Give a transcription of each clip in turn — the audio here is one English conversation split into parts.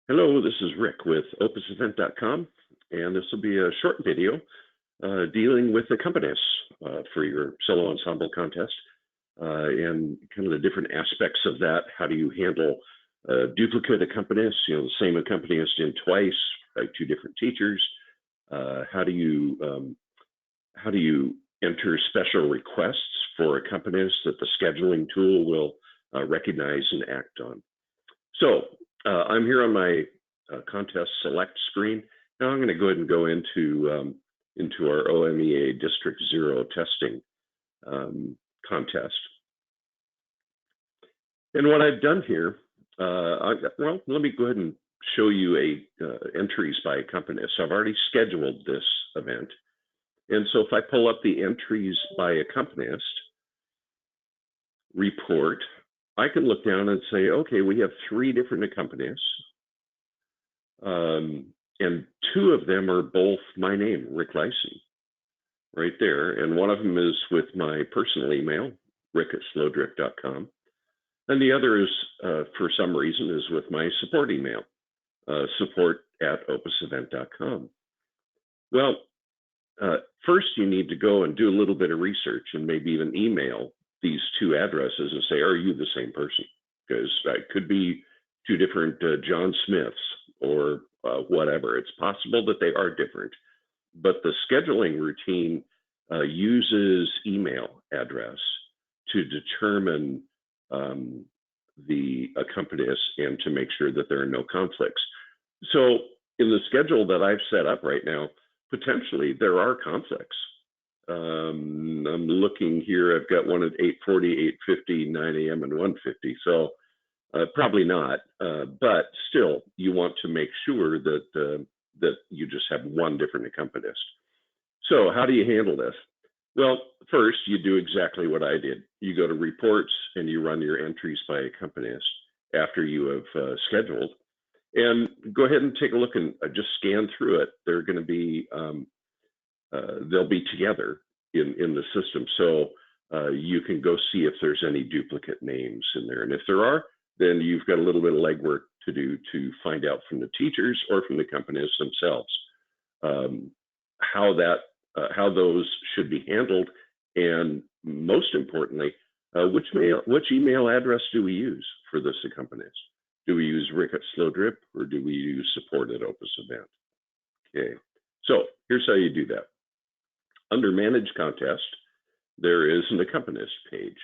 Hello, this is Rick with OpusEvent.com, and this will be a short video dealing with Accompanists for your solo ensemble contest and kind of the different aspects of that. How do you handle duplicate accompanists, the same accompanist in twice by two different teachers? How do you enter special requests for accompanists that the scheduling tool will recognize and act on? So I'm here on my contest select screen. Now I'm going to go ahead and go into our OMEA District 0 testing contest. And what I've done here, well, let me go ahead and show you entries by accompanist. So I've already scheduled this event. And so if I pull up the entries by accompanist report, I can look down and say, okay, we have 3 different accompanists, and 2 of them are both my name, Rick Lysy, right there. And one of them is with my personal email, rick@slowdrip.com. And the other is, for some reason, is with my support email, support@opusevent.com. Well, first you need to go and do a little bit of research and maybe even email these 2 addresses and say, are you the same person? Because it could be 2 different John Smiths or whatever. It's possible that they are different, but the scheduling routine uses email address to determine the accompanist and to make sure that there are no conflicts. So in the schedule that I've set up right now, potentially there are conflicts. I'm looking here, I've got one at 8:40, 8:50, 9 a.m. and 1:50. So probably not, but still you want to make sure that that you just have one different accompanist. So how do you handle this? Well, first you do exactly what I did. You go to reports and you run your entries by accompanist after you have scheduled, and go ahead and take a look and just scan through it. They're going to be they'll be together in the system. So you can go see if there's any duplicate names in there. And if there are, then you've got a little bit of legwork to do to find out from the teachers or from the accompanist themselves how those should be handled. And most importantly, which email address do we use for this accompanist? Do we use rick@slowdrip or do we use support@opusevent? Okay, so here's how you do that. Under Manage Contest, there is an accompanist page.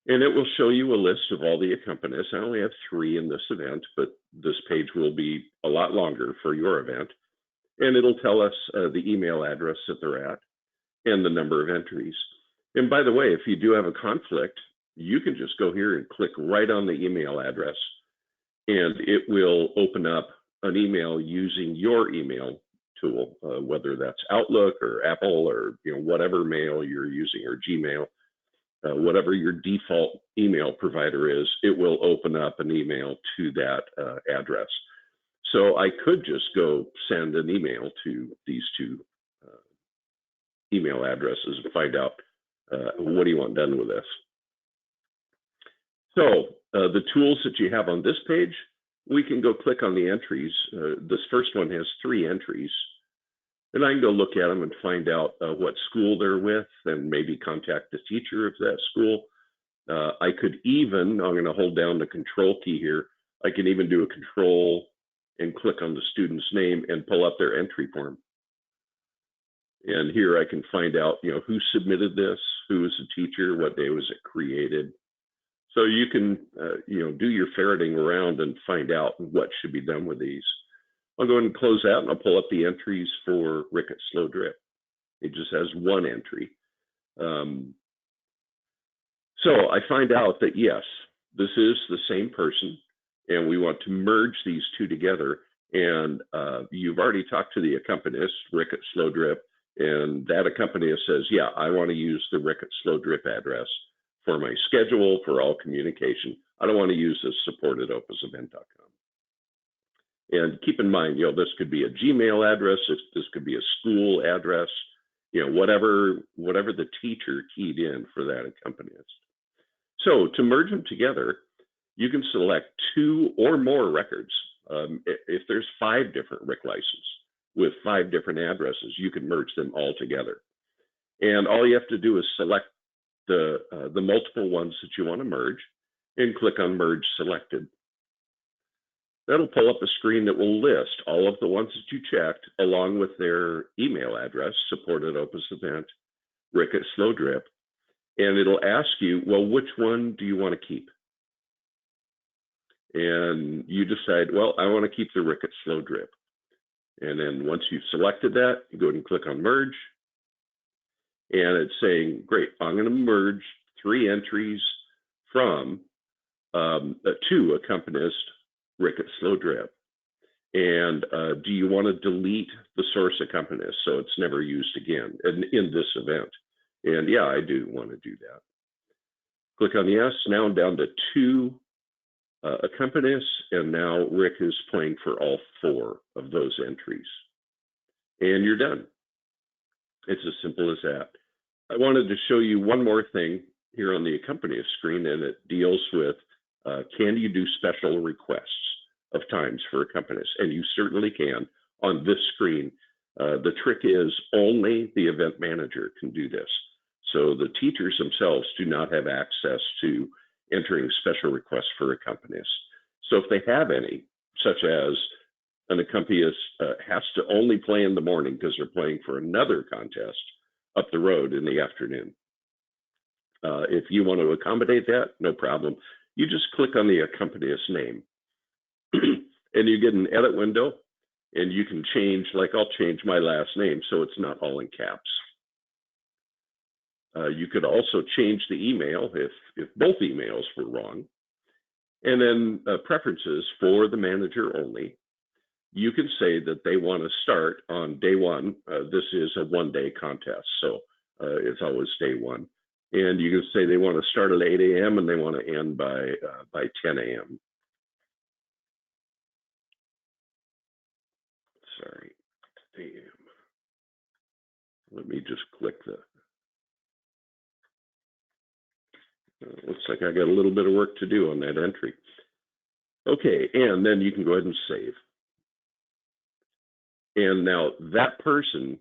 And it will show you a list of all the accompanists. I only have 3 in this event, but this page will be a lot longer for your event. And it'll tell us the email address that they're at and the number of entries. And by the way, if you do have a conflict, you can just go here and click right on the email address, and it will open up an email using your email tool, whether that's Outlook or Apple or whatever mail you're using, or Gmail, whatever your default email provider is, it will open up an email to that address. So I could just go send an email to these 2 email addresses and find out what do you want done with this. So the tools that you have on this page, we can go click on the entries. This first one has 3 entries. And I can go look at them and find out what school they're with and maybe contact the teacher of that school. I could even, I'm going to hold down the control key here, I can even do a control and click on the student's name and pull up their entry form. And here I can find out, who submitted this, who was the teacher, what day was it created. So you can, do your ferreting around and find out what should be done with these. I'll go ahead and close out and I'll pull up the entries for Rick@slowdrip. It just has 1 entry. So I find out that yes, this is the same person and we want to merge these 2 together. And you've already talked to the accompanist, Rick@slowdrip, and that accompanist says, yeah, I want to use the Rick@slowdrip address for my schedule, for all communication. I don't want to use this support@opusevent.com. And keep in mind, this could be a Gmail address, this could be a school address, whatever the teacher keyed in for that accompanist. So to merge them together, you can select 2 or more records. If there's 5 different RIC licenses with 5 different addresses, you can merge them all together. And all you have to do is select the multiple ones that you want to merge and click on Merge Selected. That'll pull up a screen that will list all of the ones that you checked along with their email address, support at OpusEvent, RIC at Snowdrip, and it'll ask you, well, which one do you want to keep? And you decide, well, I want to keep the RIC at Snowdrip. And then once you've selected that, you go ahead and click on Merge. And it's saying, great, I'm going to merge 3 entries from 2 Accompanists RIC at Snowdrip. And do you want to delete the source accompanist so it's never used again in this event? And yeah, I do want to do that. Click on yes. Now I'm down to 2 Accompanists, and now RIC is playing for all 4 of those entries. And you're done. It's as simple as that. I wanted to show you one more thing here on the Accompanists screen, and it deals with can you do special requests of times for Accompanists? And you certainly can on this screen. The trick is only the event manager can do this. So the teachers themselves do not have access to entering special requests for Accompanists. So if they have any, such as an accompanist has to only play in the morning because they're playing for another contest up the road in the afternoon. If you want to accommodate that, no problem. You just click on the accompanist name and you get an edit window, and you can change, like I'll change my last name so it's not all in caps. You could also change the email if both emails were wrong. And then preferences for the manager only. You can say that they want to start on day 1. This is a 1-day contest, so it's always day 1. And you can say they want to start at 8 a.m. and they want to end by 10 a.m. Sorry, a.m. Let me just click the. Looks like I got a little bit of work to do on that entry. Okay, and then you can go ahead and save. And now that person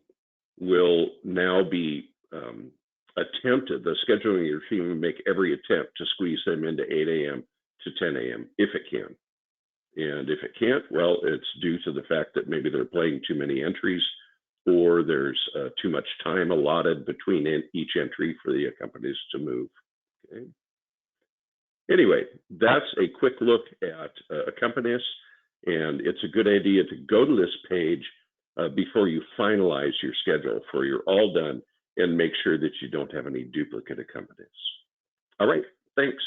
will now be attempted, the scheduling your team will make every attempt to squeeze them into 8 a.m. to 10 a.m. if it can. And if it can't, well, it's due to the fact that maybe they're playing too many entries, or there's too much time allotted between each entry for the accompanist to move. Okay. Anyway, that's a quick look at Accompanists, and it's a good idea to go to this page before you finalize your schedule for you're all done, and make sure that you don't have any duplicate Accompanists. All right, thanks.